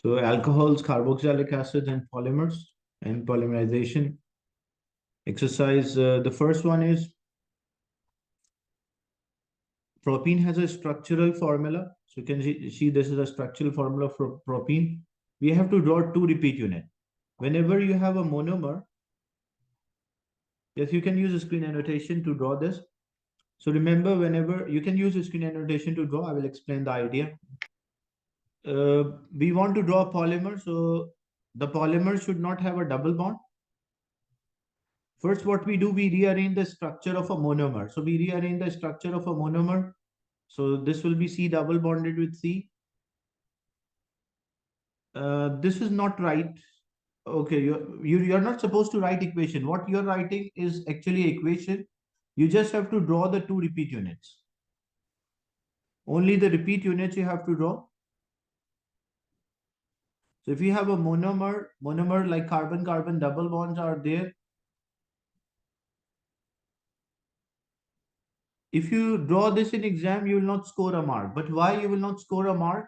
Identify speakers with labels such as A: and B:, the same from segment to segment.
A: So alcohols, carboxylic acids, and polymers and polymerization exercise. The first one is propene has a structural formula. So you can see this is a structural formula for propene. We have to draw two repeat units. Whenever you have a monomer, yes, you can use a screen annotation to draw this. So remember, whenever you can use a screen annotation to draw, I will explain the idea. We want to draw a polymer. So the polymer should not have a double bond. First, what we do, we rearrange the structure of a monomer. So we rearrange the structure of a monomer. So this will be C double bonded with C. This is not right. Okay, you're not supposed to write equation. What you're writing is actually equation. You just have to draw the two repeat units. Only the repeat units you have to draw. So if you have a monomer like carbon-carbon double bonds are there. If you draw this in exam, you will not score a mark. But why you will not score a mark?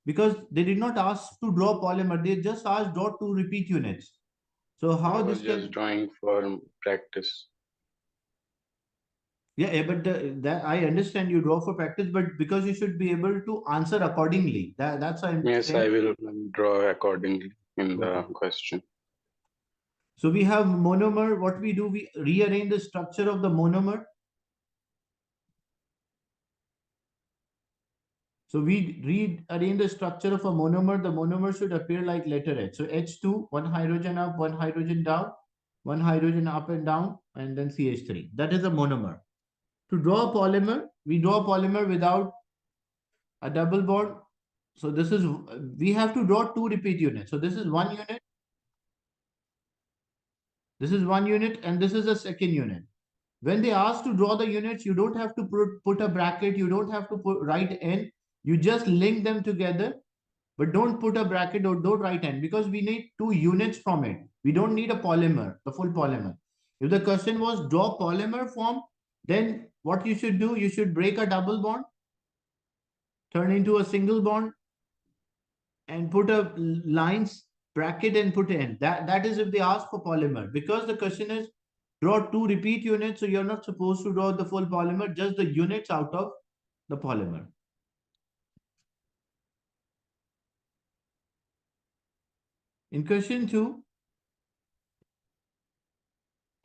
A: Because they did not ask to draw polymer. They just asked draw two repeat units. So how
B: I
A: this
B: was
A: can?
B: just drawing for practice.
A: Yeah, but that I understand you draw for practice, but because you should be able to answer accordingly. That's why I'm
B: Yes, I
A: saying.
B: will draw accordingly in the
A: Okay.
B: question.
A: So we have monomer. What we do, we rearrange the structure of the monomer. So we rearrange the structure of a monomer. The monomer should appear like letter H. So H2, one hydrogen up, one hydrogen down, one hydrogen up and down, and then CH3. That is a monomer. To draw a polymer, we draw a polymer without a double bond. So this is, we have to draw two repeat units. So this is one unit. This is one unit, and this is a second unit. When they ask to draw the units, you don't have to put a bracket. You don't have to write N. You just link them together. But don't put a bracket or don't write N because we need two units from it. We don't need a polymer, the full polymer. If the question was draw polymer form, then what you should do, you should break a double bond, turn into a single bond, and put a lines bracket and put N. That is if they ask for polymer. Because the question is draw two repeat units, so you're not supposed to draw the full polymer, just the units out of the polymer. In question 2,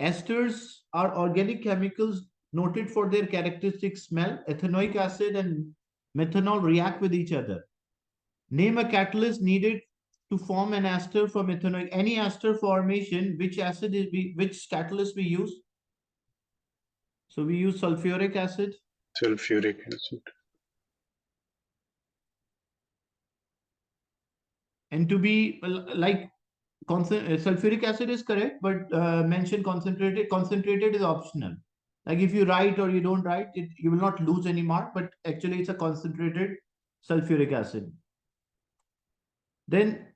A: esters are organic chemicals noted for their characteristic smell. Ethanoic acid and methanol react with each other. Name a catalyst needed to form an ester from ethanoic. Any ester formation, which which catalyst we use? So we use sulfuric acid.
B: Sulfuric acid.
A: And to be like sulfuric acid is correct, but mention concentrated. Concentrated is optional. Like if you write or you don't write, you will not lose any mark, but actually it's a concentrated sulfuric acid. Then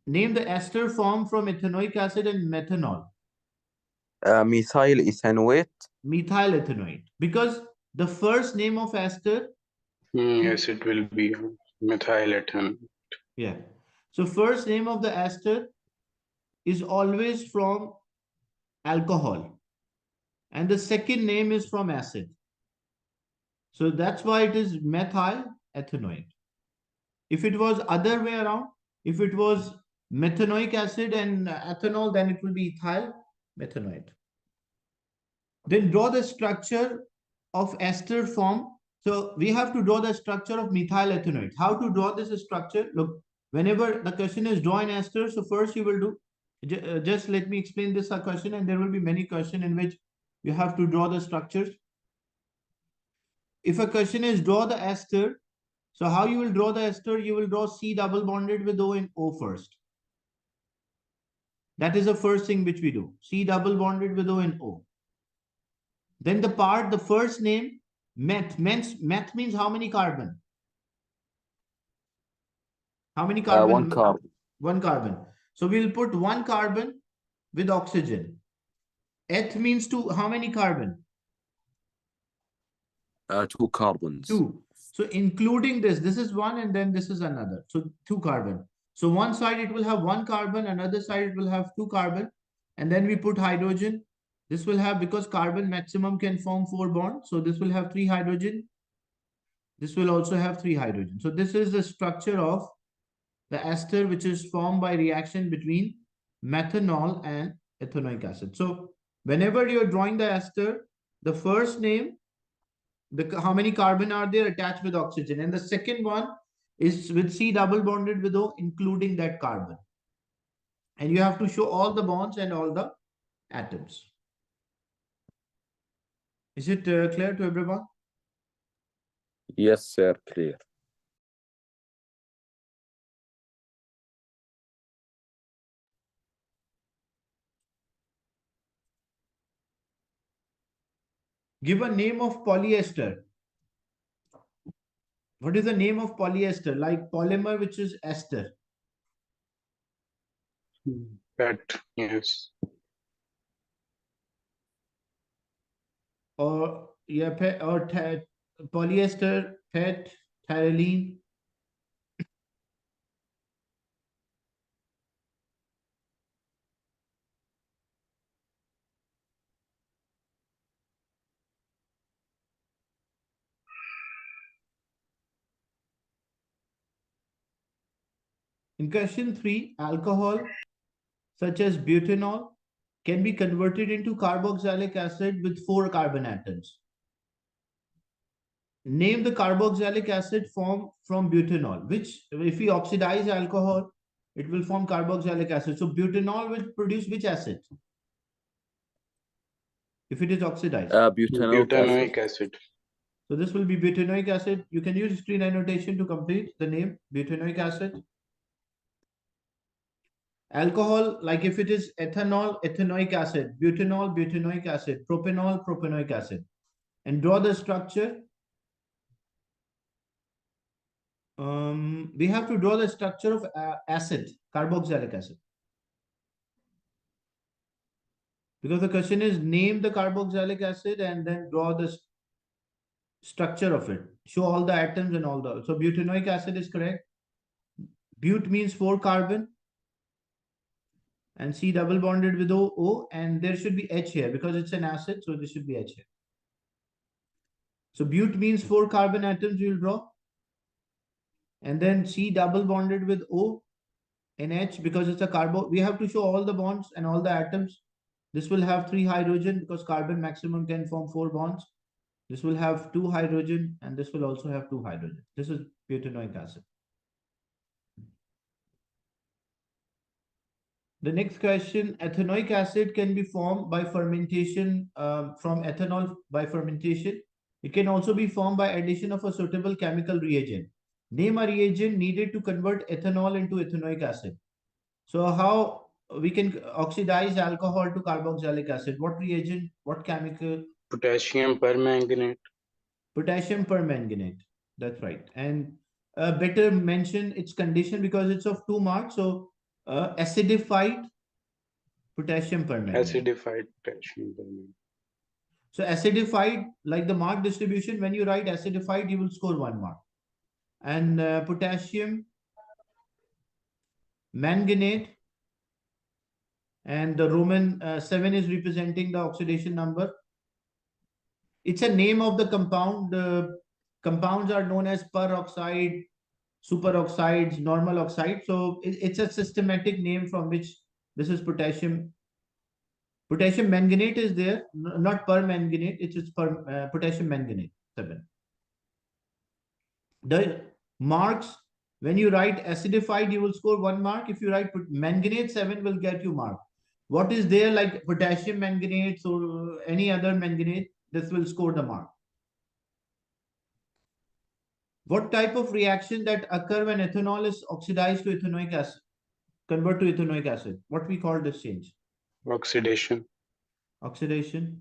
A: name the ester formed from ethanoic acid and methanol.
C: Methyl ethanoate.
A: Methyl ethanoate. Because the first name of ester.
B: Yes, it will be methyl ethane.
A: Yeah. So first name of the ester is always from alcohol. And the second name is from acid. So that's why it is methyl ethanoate. If it was other way around, if it was methanoic acid and ethanol, then it will be ethyl methanoate. Then draw the structure of ester form. So we have to draw the structure of methyl ethanoate. How to draw this structure? Look, whenever the question is draw an ester, so first you will do, just let me explain this question, and there will be many questions in which you have to draw the structures. If a question is draw the ester, so how you will draw the ester? You will draw C double bonded with O and O first. That is the first thing which we do. C double bonded with O and O. Then the first name, meth. Meth means how many carbon? How many carbon?
C: One carbon.
A: One carbon. So we'll put one carbon with oxygen. Eth means two. How many carbon?
C: Two carbons.
A: Two. So including this is one and then this is another. So two carbon. So one side it will have one carbon, another side it will have two carbon, and then we put hydrogen. This will have, because carbon maximum can form 4 bonds, so this will have 3 hydrogen. This will also have 3 hydrogen. So this is the structure of the ester which is formed by reaction between methanol and ethanoic acid. So whenever you're drawing the ester, the first name, how many carbon are there attached with oxygen, and the second one is with C double bonded with O, including that carbon. And you have to show all the bonds and all the atoms. Is it clear to everyone?
C: Yes, sir, clear.
A: Give a name of polyester. What is the name of polyester? Like polymer, which is ester.
B: PET, yes.
A: Or yeah, or polyester, PET, thyrylene. In question 3, alcohol such as butanol can be converted into carboxylic acid with 4 carbon atoms. Name the carboxylic acid formed from butanol, which if we oxidize alcohol, it will form carboxylic acid. So butanol will produce which acid? If it is oxidized.
C: Butanoic acid.
B: Butanoic acid.
A: So this will be butanoic acid. You can use screen annotation to complete the name, butanoic acid. Alcohol, like if it is ethanol, ethanoic acid, butanol, butanoic acid, propanol, propanoic acid. And draw the structure. We have to draw the structure of acid, carboxylic acid. Because the question is name the carboxylic acid and then draw the structure of it. Show all the atoms and all the. So butanoic acid is correct. But means 4 carbon. And C double bonded with O, and there should be H here because it's an acid, so this should be H here. So but means 4 carbon atoms you will draw. And then C double bonded with O and H because it's a carbo. We have to show all the bonds and all the atoms. This will have 3 hydrogen because carbon maximum can form 4 bonds. This will have 2 hydrogen and this will also have 2 hydrogen. This is butanoic acid. The next question, ethanoic acid can be formed by fermentation from ethanol by fermentation. It can also be formed by addition of a suitable chemical reagent. Name a reagent needed to convert ethanol into ethanoic acid. So how we can oxidize alcohol to carboxylic acid? What reagent, what chemical?
B: Potassium permanganate.
A: Potassium permanganate. That's right. And better mention its condition because it's of 2 marks. So acidified potassium permanganate.
B: Acidified potassium permanganate.
A: So acidified, like the mark distribution, when you write acidified, you will score 1 mark. And potassium manganate, and the Roman 7 is representing the oxidation number. It's a name of the compound. The compounds are known as peroxide, superoxides, normal oxide. So it's a systematic name from which this is potassium. Potassium manganate is there, not permanganate. It is potassium manganate 7. The marks, when you write acidified, you will score 1 mark. If you write manganate, 7 will get you mark. What is there like potassium manganate or any other manganate, this will score the mark. What type of reaction that occur when ethanol is oxidized to ethanoic acid, convert to ethanoic acid? What we call this change?
B: Oxidation.
A: Oxidation.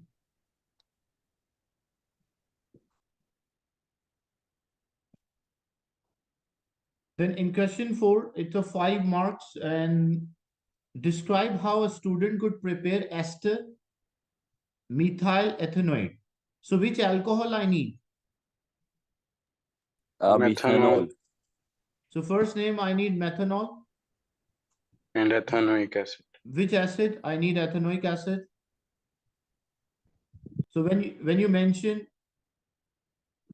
A: Then in question 4, it's a 5 marks and describe how a student could prepare ester methyl ethanoate. So which alcohol I need?
C: Methanol.
A: So first name I need methanol.
B: And ethanoic acid.
A: Which acid? I need ethanoic acid. So when you mention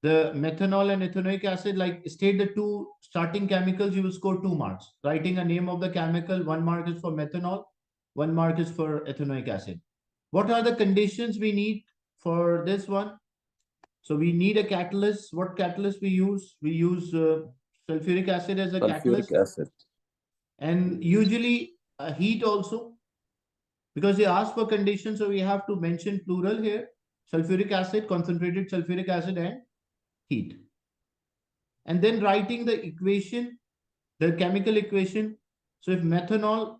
A: the methanol and ethanoic acid, like state the two starting chemicals, you will score 2 marks. Writing a name of the chemical, 1 mark is for methanol, 1 mark is for ethanoic acid. What are the conditions we need for this one? So we need a catalyst. What catalyst we use? We use sulfuric acid as a catalyst.
C: Sulfuric acid.
A: And usually heat also, because they ask for conditions, so we have to mention plural here. Sulfuric acid, concentrated sulfuric acid, and heat. And then writing the equation, the chemical equation. So if methanol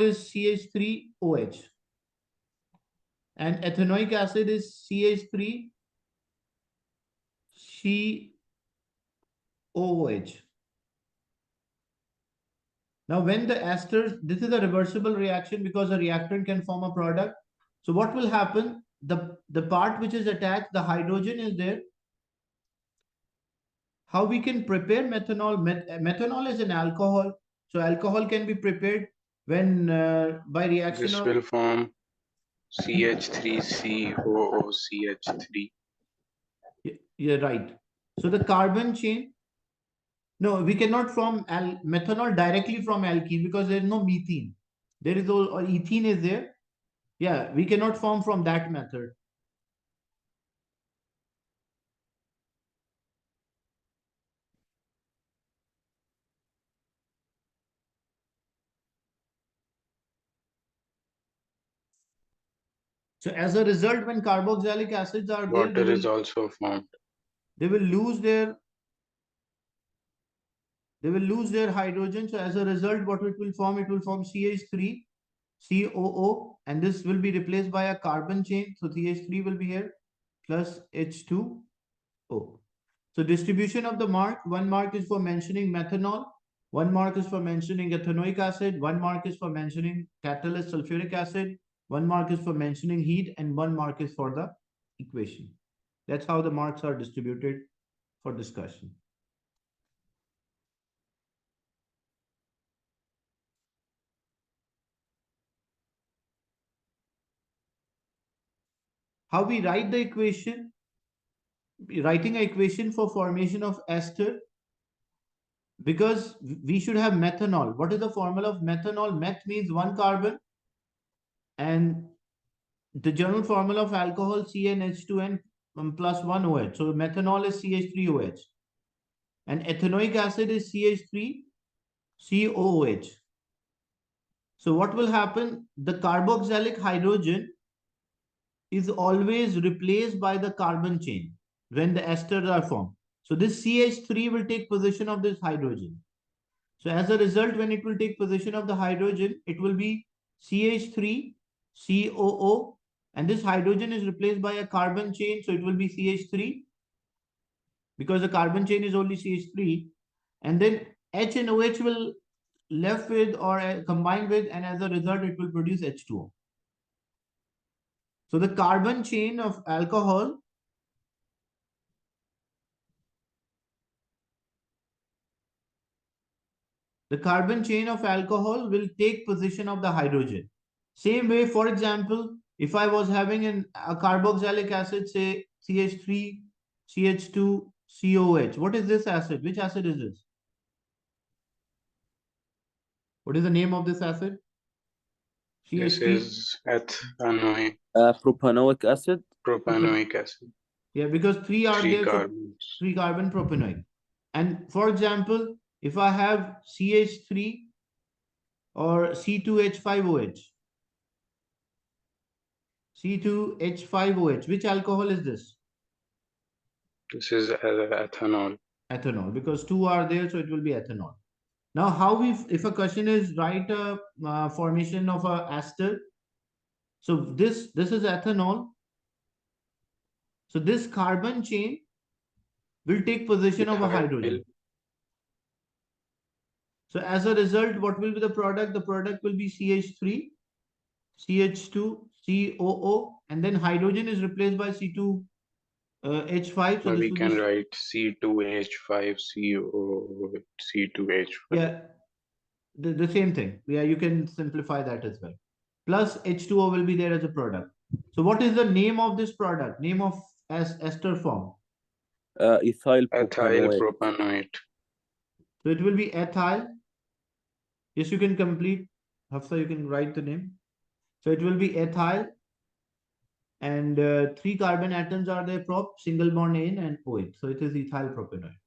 A: is CH3OH and ethanoic acid is CH3COOH. Now when the esters, this is a reversible reaction because a reactant can form a product. So what will happen? The part which is attached, the hydrogen is there. How we can prepare methanol? Methanol is an alcohol. So alcohol can be prepared when by reaction
B: This
A: of...
B: will form CH3COOCH3.
A: Yeah, right. So the carbon chain, no, we cannot form methanol directly from alkene because there is no methane. There is all, or ethene is there. Yeah, we cannot form from that method. So as a result, when carboxylic acids are there,
B: Water is also formed.
A: they will lose their hydrogen. So as a result, what it will form? It will form CH3, COO, and this will be replaced by a carbon chain. So CH3 will be here plus H2O. So distribution of the mark, 1 mark is for mentioning methanol, 1 mark is for mentioning ethanoic acid, 1 mark is for mentioning catalyst sulfuric acid, 1 mark is for mentioning heat, and 1 mark is for the equation. That's how the marks are distributed for discussion. How we write the equation? Writing an equation for formation of ester, because we should have methanol. What is the formula of methanol? Meth means 1 carbon, and the general formula of alcohol CnH2n plus 1 OH. So methanol is CH3OH. And ethanoic acid is CH3COOH. So what will happen? The carboxylic hydrogen is always replaced by the carbon chain when the esters are formed. So this CH3 will take position of this hydrogen. So as a result, when it will take position of the hydrogen, it will be CH3COO, and this hydrogen is replaced by a carbon chain. So it will be CH3 because the carbon chain is only CH3, and then H and OH will left with or combined with, and as a result, it will produce H2O. So the carbon chain of alcohol will take position of the hydrogen. Same way, for example, if I was having a carboxylic acid, say CH3, CH2, COH. What is this acid? Which acid is this? What is the name of this acid?
B: This
A: CH3.
B: is ethanoic.
C: Propanoic acid.
B: Propanoic acid.
A: Yeah, because 3 are
B: 3
A: there.
B: carbons.
A: 3 carbon propanoic. And for example, if I have CH3 or C2H5OH, C2H5OH, which alcohol is this?
B: This is ethanol.
A: Ethanol, because 2 are there, so it will be ethanol. Now, how we, if a question is write a formation of a ester, so this is ethanol. So this carbon chain will take position of a hydrogen. So as a result, what will be the product? The product will be CH3, CH2, COO, and then hydrogen is replaced by C2H5. So
B: we can write C2H5CO, C2H5.
A: Yeah, The same thing. Yeah, you can simplify that as well. Plus H2O will be there as a product. So what is the name of this product? Name of as ester form?
C: Ethyl
B: Ethyl
C: propanoate.
B: propanoate.
A: So it will be ethyl. Yes, you can complete. Hafsa, you can write the name. So it will be ethyl, and 3 carbon atoms are there, prop, single bond in and OH. So it is ethyl propanoate.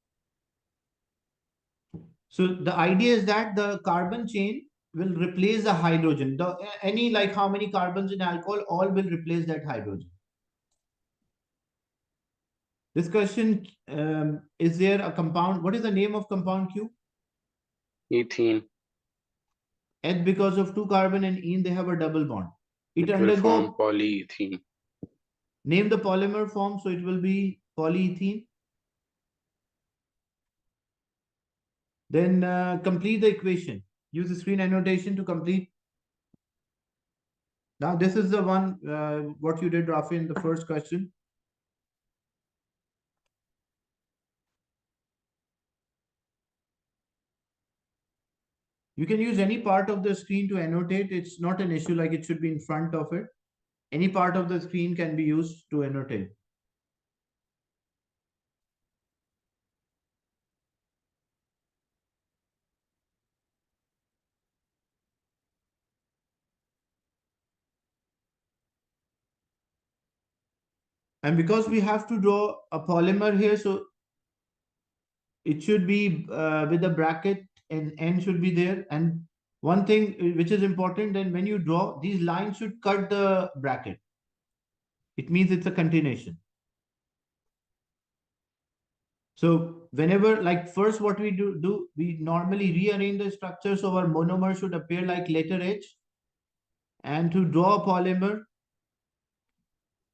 A: So the idea is that the carbon chain will replace the hydrogen. Any, like how many carbons in alcohol, all will replace that hydrogen. This question, is there a compound? What is the name of compound Q?
B: Ethene.
A: H, because of 2 carbon and ene, they have a double bond. It
B: It will form
A: undergo,
B: polyethene.
A: name the polymer form, so it will be polyethene. Then complete the equation. Use the screen annotation to complete. Now this is the one, what you did, Rafi, in the first question. You can use any part of the screen to annotate. It's not an issue, like it should be in front of it. Any part of the screen can be used to annotate. And because we have to draw a polymer here, so it should be with a bracket, and n should be there. And one thing which is important, then when you draw, these lines should cut the bracket. It means it's a continuation. So whenever, like first what we do, we normally rearrange the structure so our monomer should appear like letter H. And to draw a polymer,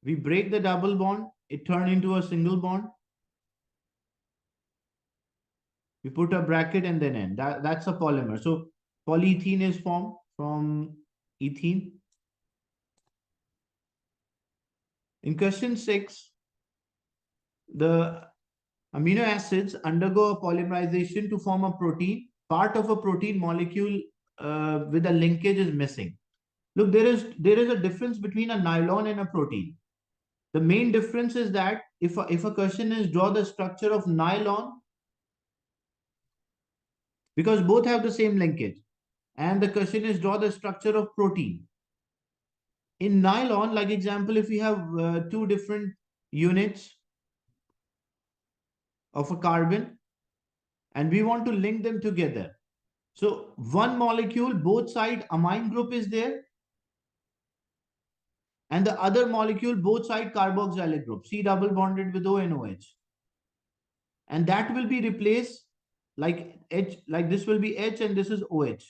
A: we break the double bond, it turns into a single bond. We put a bracket and then N. That's a polymer. So polyethene is formed from ethene. In question 6, the amino acids undergo a polymerization to form a protein. Part of a protein molecule with a linkage is missing. Look, there is a difference between a nylon and a protein. The main difference is that if a question is draw the structure of nylon, because both have the same linkage, and the question is draw the structure of protein. In nylon, like example, if we have 2 different units of a carbon and we want to link them together. So one molecule, both side amine group is there, and the other molecule, both side carboxylic group, C double bonded with O and OH. And that will be replaced like H, like this will be H and this is OH.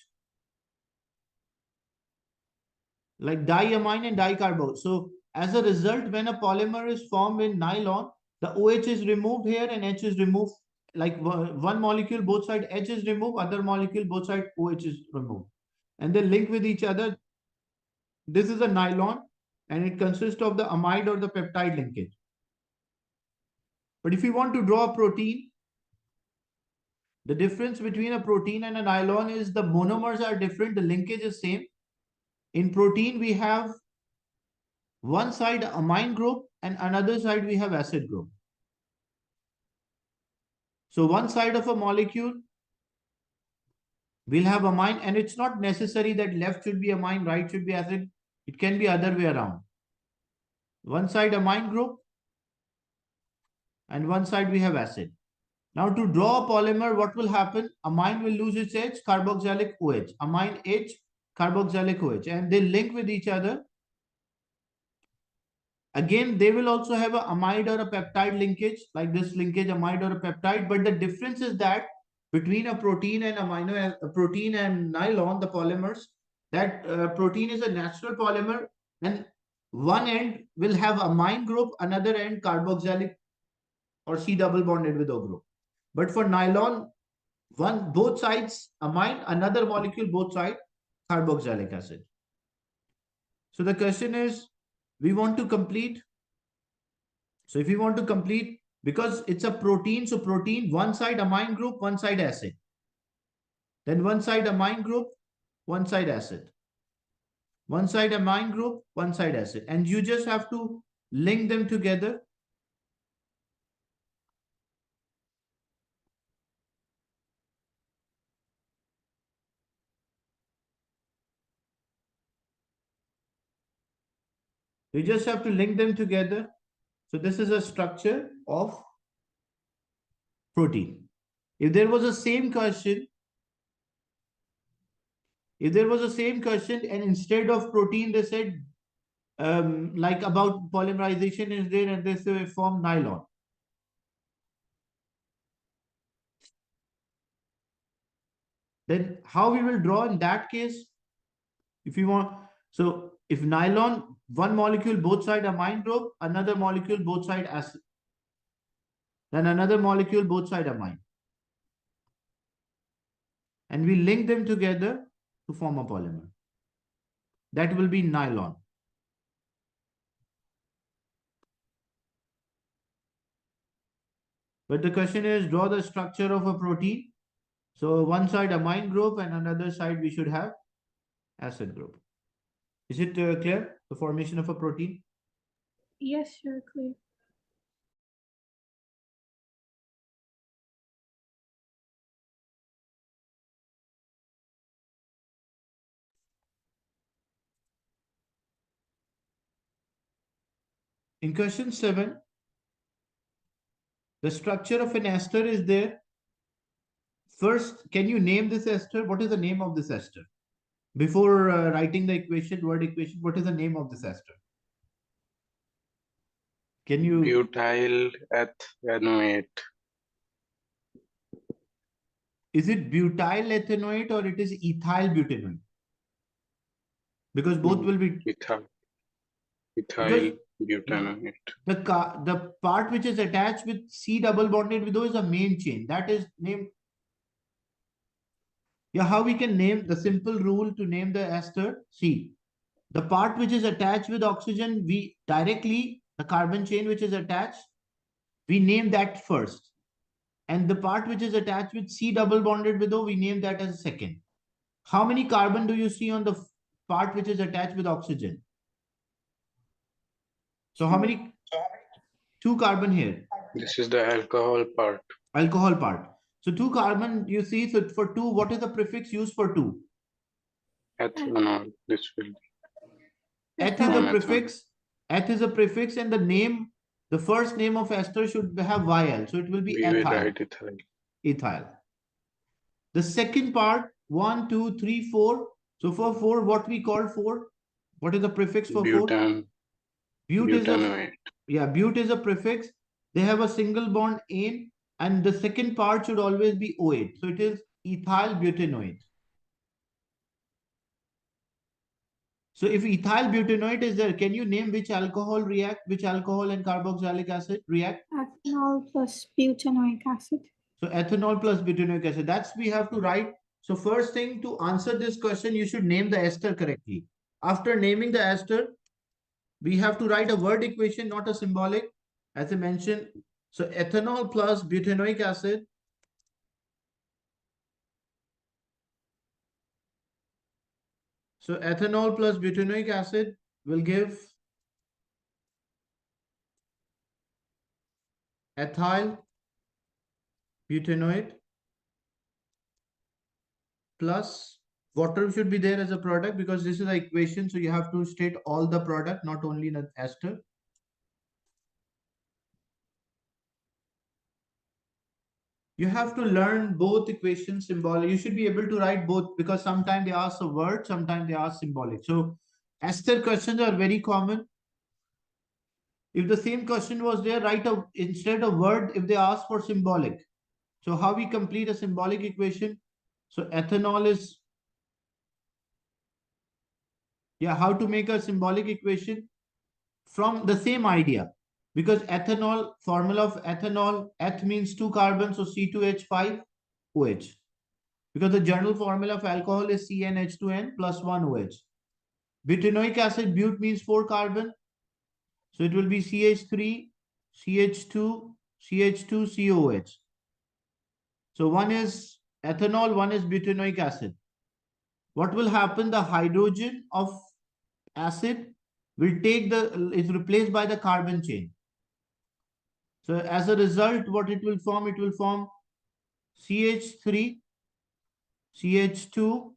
A: Like diamine and dicarbo. So as a result, when a polymer is formed in nylon, the OH is removed here and H is removed. Like one molecule, both side H is removed, other molecule, both side OH is removed. And they link with each other. This is a nylon and it consists of the amide or the peptide linkage. But if you want to draw a protein, the difference between a protein and a nylon is the monomers are different, the linkage is same. In protein, we have one side amine group and another side we have acid group. So one side of a molecule will have amine, and it's not necessary that left should be amine, right should be acid. It can be other way around. One side amine group and one side we have acid. Now to draw a polymer, what will happen? Amine will lose its H, carboxylic OH. Amine H, carboxylic OH, and they link with each other. Again, they will also have a amide or a peptide linkage, like this linkage amide or a peptide. But the difference is that between a protein and a protein and nylon, the polymers, that protein is a natural polymer, and one end will have amine group, another end carboxylic or C double bonded with O group. But for nylon, both sides amine, another molecule both sides carboxylic acid. So the question is, we want to complete. So if we want to complete, because it's a protein, so protein, one side amine group, one side acid. Then one side amine group, one side acid. One side amine group, one side acid. And you just have to link them together. You just have to link them together. So this is a structure of protein. If there was a same question, and instead of protein, they said like about polymerization is there and they say form nylon. Then how we will draw in that case, if you want, so if nylon, one molecule both side amine group, another molecule both side acid, then another molecule both side amine. And we link them together to form a polymer. That will be nylon. But the question is, draw the structure of a protein. So one side amine group and another side we should have acid group. Is it clear, the formation of a protein?
D: Yes, sure, clear.
A: In question 7, the structure of an ester is there. First, can you name this ester? What is the name of this ester? Before writing the equation, word equation, what is the name of this ester? Can you?
B: Butyl ethanoate.
A: Is it butyl ethanoate or it is ethyl butanoate? Because both will be.
B: Ethyl butanoate.
A: The part which is attached with C double bonded with O is a main chain. That is named. Yeah, how we can name the simple rule to name the ester? See, the part which is attached with oxygen, we directly, the carbon chain which is attached, we name that first. And the part which is attached with C double bonded with O, we name that as second. How many carbon do you see on the part which is attached with oxygen? So how many? 2 carbon here.
B: This is the alcohol part.
A: Alcohol part. So 2 carbon you see. So for 2, what is the prefix used for 2?
B: Ethanol. This will be.
A: Eth is a
B: From
A: prefix. Eth is a prefix, and the name, the first name of ester should have YL. So it will be
B: We will
A: ethyl.
B: write ethyl.
A: Ethyl. The second part, 1, 2, 3, 4. So for 4, what we call 4? What is the prefix for 4? Bute is a, yeah, bute is a prefix. They have a single bond ane, and the second part should always be OH. So it is ethyl butanoate. So if ethyl butanoate is there, can you name which alcohol react, which alcohol and carboxylic acid react?
D: Ethanol plus butanoic acid.
A: So ethanol plus butanoic acid. That's we have to write. So first thing, to answer this question, you should name the ester correctly. After naming the ester, we have to write a word equation, not a symbolic, as I mentioned. So ethanol plus butanoic acid. So ethanol plus butanoic acid will give ethyl butanoate plus water should be there as a product, because this is the equation. So you have to state all the product, not only the ester. You have to learn both equations, symbolic. You should be able to write both, because sometimes they ask a word, sometimes they ask symbolic. So ester questions are very common. If the same question was there, write a, instead of word, if they ask for symbolic. So how we complete a symbolic equation? So ethanol is, yeah, how to make a symbolic equation from the same idea. Because ethanol, formula of ethanol, eth means 2 carbons, so C2H5 OH. Because the general formula of alcohol is CnH2n plus 1 OH. Butanoic acid, but means 4 carbon. So it will be CH3, CH2, CH2, COH. So one is ethanol, one is butanoic acid. What will happen? The hydrogen of acid will take is replaced by the carbon chain. So as a result, what it will form? It will form CH3, CH2,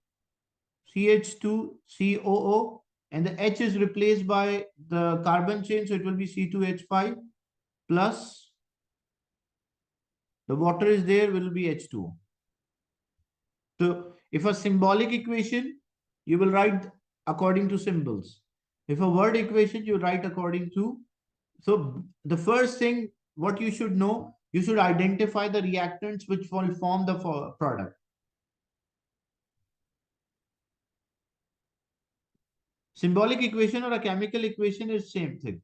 A: CH2, COO, and the H is replaced by the carbon chain, so it will be C2H5 plus the water is there, will be H2O. So if a symbolic equation, you will write according to symbols. If a word equation, you write according to. So the first thing, what you should know, you should identify the reactants which will form the product. Symbolic equation or a chemical equation is same thing.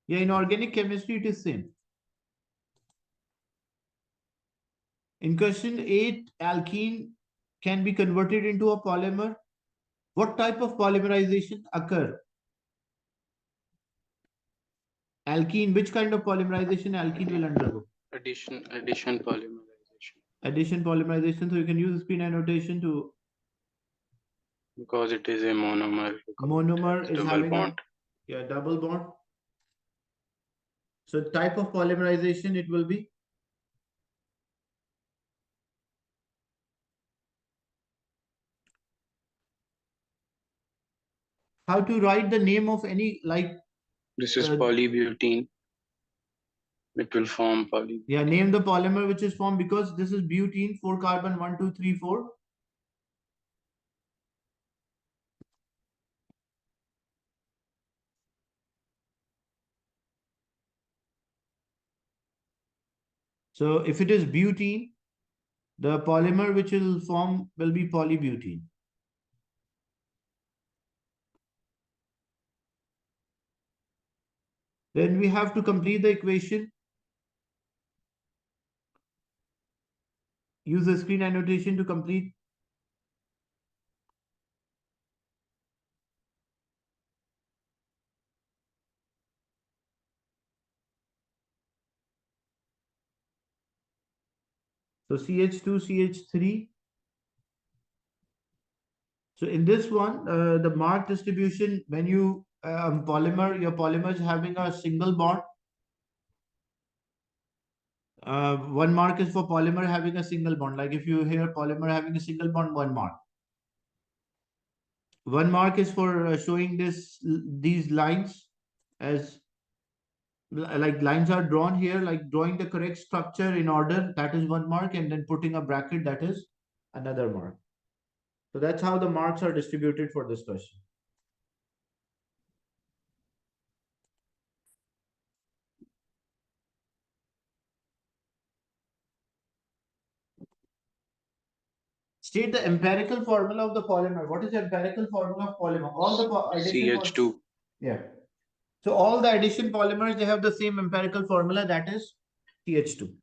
A: Yeah, in organic chemistry, it is same. In question 8, alkene can be converted into a polymer. What type of polymerization occur? Alkene, which kind of polymerization alkene will undergo?
B: Addition polymerization.
A: Addition polymerization. So you can use spin notation to.
B: Because it is a monomer.
A: Monomer is
B: double
A: having
B: bond.
A: a double bond. So type of polymerization it will be. How to write the name of any, like.
B: This is polybutene. It will form poly.
A: Yeah, name the polymer which is formed, because this is butene, 4 carbon, 1, 2, 3, 4. So if it is butene, the polymer which will form will be polybutene. Then we have to complete the equation. Use the screen annotation to complete. So CH2, CH3. So in this one, the mark distribution, when you polymer, your polymer is having a single bond. One mark is for polymer having a single bond. Like if you hear polymer having a single bond, 1 mark. 1 mark is for showing these lines as like lines are drawn here, like drawing the correct structure in order, that is 1 mark, and then putting a bracket, that is another mark. So that's how the marks are distributed for this question. State the empirical formula of the polymer. What is the empirical formula of polymer? All the addition
B: CH2.
A: Yeah. So all the addition polymers, they have the same empirical formula, that is CH2.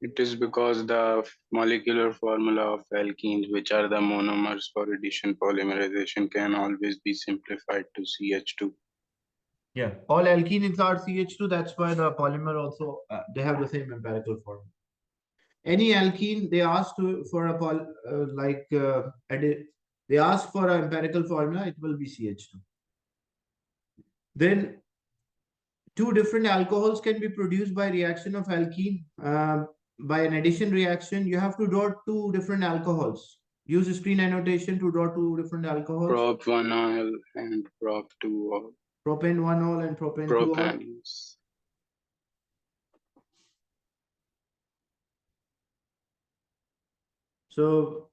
B: It is because the molecular formula of alkenes, which are the monomers for addition polymerization, can always be simplified to CH2.
A: Yeah, all alkenes are CH2. That's why the polymer also, they have the same empirical formula. Any alkene, they ask for a they ask for an empirical formula, it will be CH2. Then two different alcohols can be produced by reaction of alkene. By an addition reaction, you have to draw two different alcohols. Use screen annotation to draw two different alcohols.
B: Prop-1-ol and prop-2-ol.
A: Propane 1-ol and propane 2-ol.
B: Propane.
A: So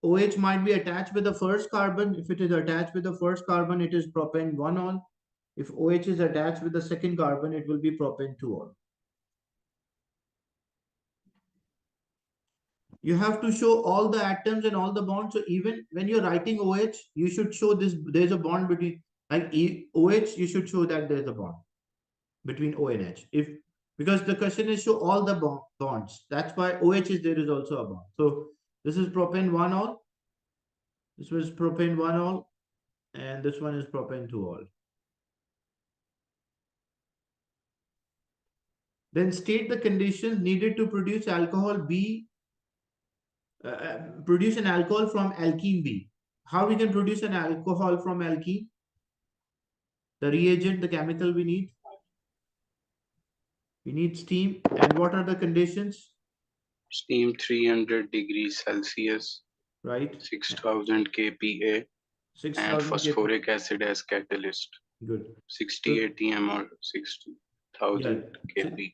A: OH might be attached with the first carbon. If it is attached with the first carbon, it is propane 1-ol. If OH is attached with the second carbon, it will be propane 2-ol. You have to show all the atoms and all the bonds. So even when you're writing OH, you should show this, there's a bond between, like OH, you should show that there's a bond between O and H. If because the question is show all the bonds. That's why OH is there is also a bond. So this is propane 1-ol. This was propane 1-ol, and this one is propane 2-ol. Then state the conditions needed to produce alcohol B, produce an alcohol from alkene B. How we can produce an alcohol from alkene? The reagent, the chemical we need. We need steam. And what are the conditions?
B: Steam 300 degrees Celsius,
A: Right?
B: 6000 kPa, and
A: 6,000
B: phosphoric acid as catalyst.
A: Good.
B: 60 atm or 60,000 kP.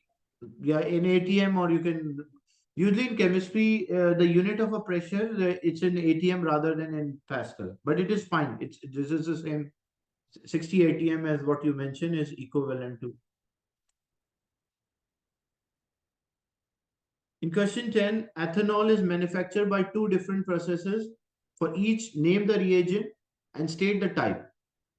A: Yeah, in ATM, or you can usually in chemistry, the unit of a pressure, it's in ATM rather than in Pascal, but it is fine. This is the same 60 ATM as what you mentioned is equivalent to. In question 10, ethanol is manufactured by two different processes. For each, name the reagent and state the type.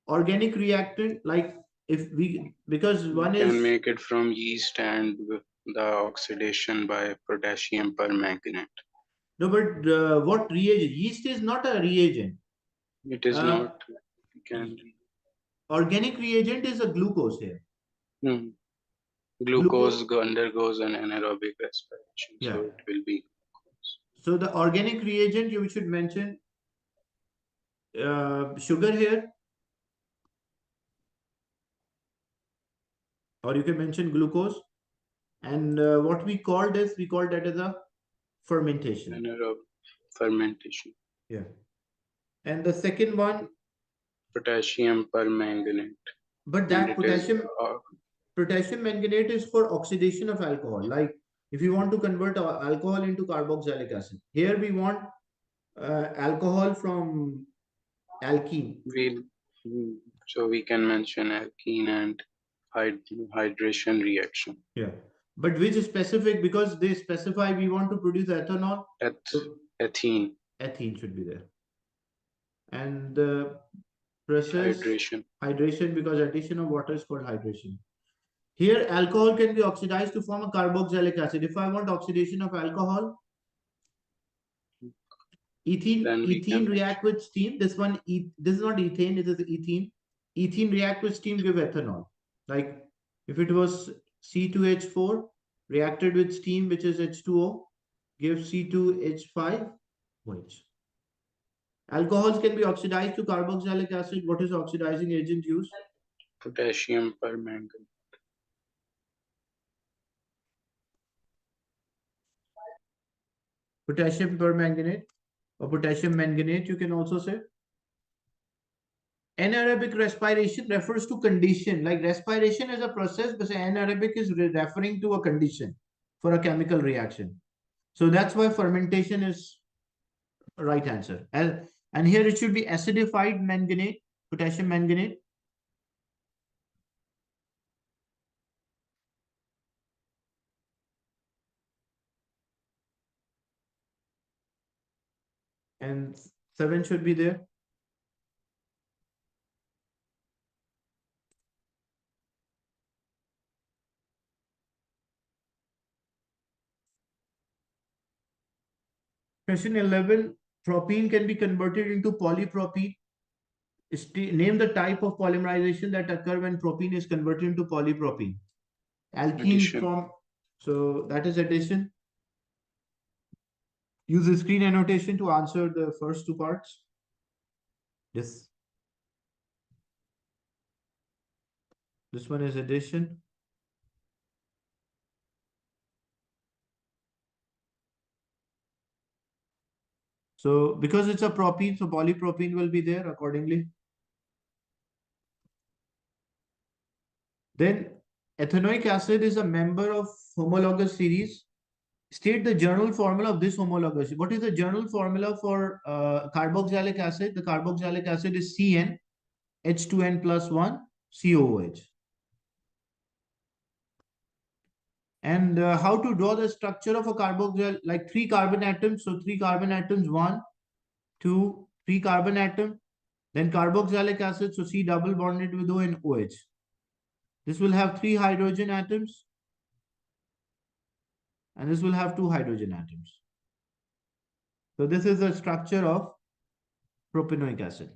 A: Organic reactant, like if we, because one
B: You can
A: is,
B: make it from yeast and the oxidation by potassium permanganate.
A: no, but what reagent? Yeast is not a reagent.
B: It is not. It can be.
A: Organic reagent is a glucose here.
B: Glucose undergoes an anaerobic respiration,
A: Yeah.
B: so it will be glucose.
A: So the organic reagent you should mention sugar here, or you can mention glucose. And what we call this, we call that as a fermentation.
B: Anaerobic fermentation.
A: Yeah. And the second one,
B: Potassium permanganate.
A: but that potassium manganate is for oxidation of alcohol. Like if you want to convert alcohol into carboxylic acid, here we want alcohol from alkene.
B: So we can mention alkene and hydration reaction.
A: Yeah, but which is specific, because they specify we want to produce ethanol.
B: Ethene.
A: Ethene should be there. And the process hydration, because addition of water is called hydration. Here, alcohol can be oxidized to form a carboxylic acid. If I want oxidation of alcohol, ethene react with steam. This one, this is not ethane, it is ethene. Ethene react with steam, give ethanol. Like if it was C2H4 reacted with steam, which is H2O, gives C2H5. Alcohols can be oxidized to carboxylic acid. What is oxidizing agent used?
B: Potassium permanganate.
A: Potassium permanganate or potassium manganate, you can also say. Anaerobic respiration refers to condition. Like respiration is a process, but anaerobic is referring to a condition for a chemical reaction. So that's why fermentation is right answer. And here it should be acidified manganate, potassium manganate. And 7 should be there. Question 11, propene can be converted into polypropene. Name the type of polymerization that occur when propene is converted into polypropene. Alkene from, so that is addition. Use the screen annotation to answer the first two parts. Yes. This one is addition. So because it's a propene, so polypropene will be there accordingly. Then ethanoic acid is a member of homologous series. State the journal formula of this homologous. What is the journal formula for carboxylic acid? The carboxylic acid is CN, H2N plus 1, COOH. And how to draw the structure of a carboxyl, like 3 carbon atoms. So 3 carbon atoms, 1, 2, 3 carbon atom. Then carboxylic acid, so C double bonded with O and OH. This will have 3 hydrogen atoms. and this will have 2 hydrogen atoms. So this is the structure of propanoic acid.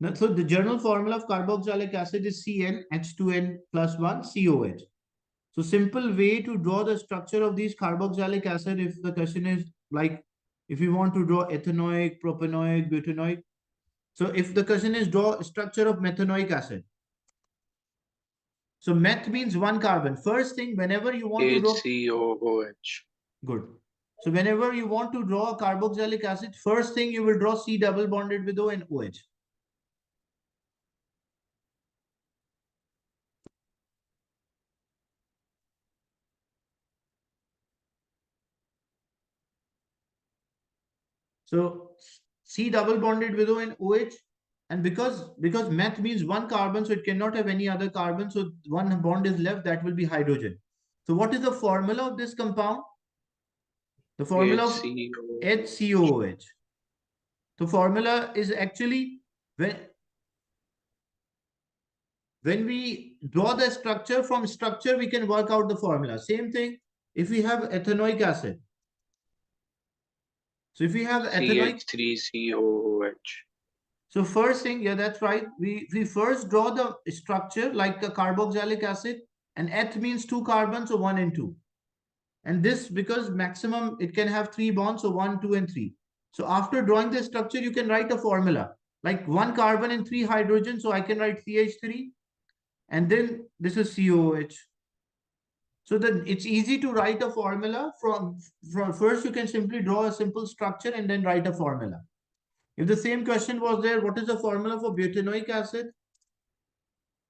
A: Now, so the general formula of carboxylic acid is CnH2n plus 1 COH. So simple way to draw the structure of these carboxylic acid, if the question is like, if you want to draw ethanoic, propanoic, butanoic. So if the question is draw structure of methanoic acid. So meth means 1 carbon. First thing, whenever you want to draw,
B: HCOOH.
A: good. So whenever you want to draw a carboxylic acid, first thing you will draw C double bonded with O and OH. So C double bonded with O and OH, and because meth means 1 carbon, so it cannot have any other carbon, so 1 bond is left, that will be hydrogen. So what is the formula of this compound? The formula of HCOOH. The formula is actually when we draw the structure, from structure we can work out the formula. Same thing if we have ethanoic acid. So if we have ethanoic,
B: CH3COOH.
A: so first thing, yeah, that's right. We first draw the structure like a carboxylic acid, and eth means 2 carbons, so 1 and 2. And this, because maximum it can have 3 bonds, so 1, 2, and 3. So after drawing the structure, you can write a formula like 1 carbon and 3 hydrogen. So I can write CH3, and then this is COOH. So that it's easy to write a formula from first you can simply draw a simple structure and then write a formula. If the same question was there, what is the formula for butanoic acid?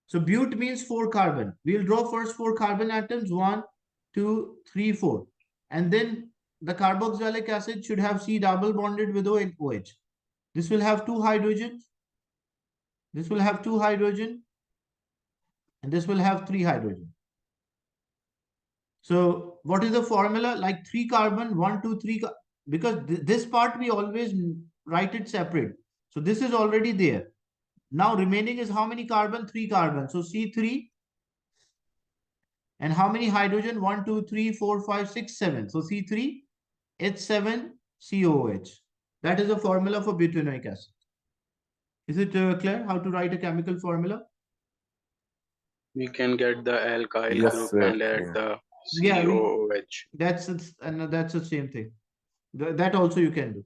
A: So but means 4 carbon. We'll draw first 4 carbon atoms, 1, 2, 3, 4. And then the carboxylic acid should have C double bonded with O and OH. This will have 2 hydrogens. This will have 2 hydrogen. And this will have 3 hydrogen. So what is the formula? Like 3 carbon, 1, 2, 3, because this part we always write it separate. So this is already there. Now remaining is how many carbon? 3 carbon. So C3. And how many hydrogen? 1, 2, 3, 4, 5, 6, 7. So C3, H7, COOH. That is the formula for butanoic acid. Is it clear how to write a chemical formula?
B: We can get the alkyl
C: Yes,
B: group
C: sir.
B: and add
C: Yeah.
B: the
A: Yeah,
B: COOH.
A: that's the same thing. That also you can do.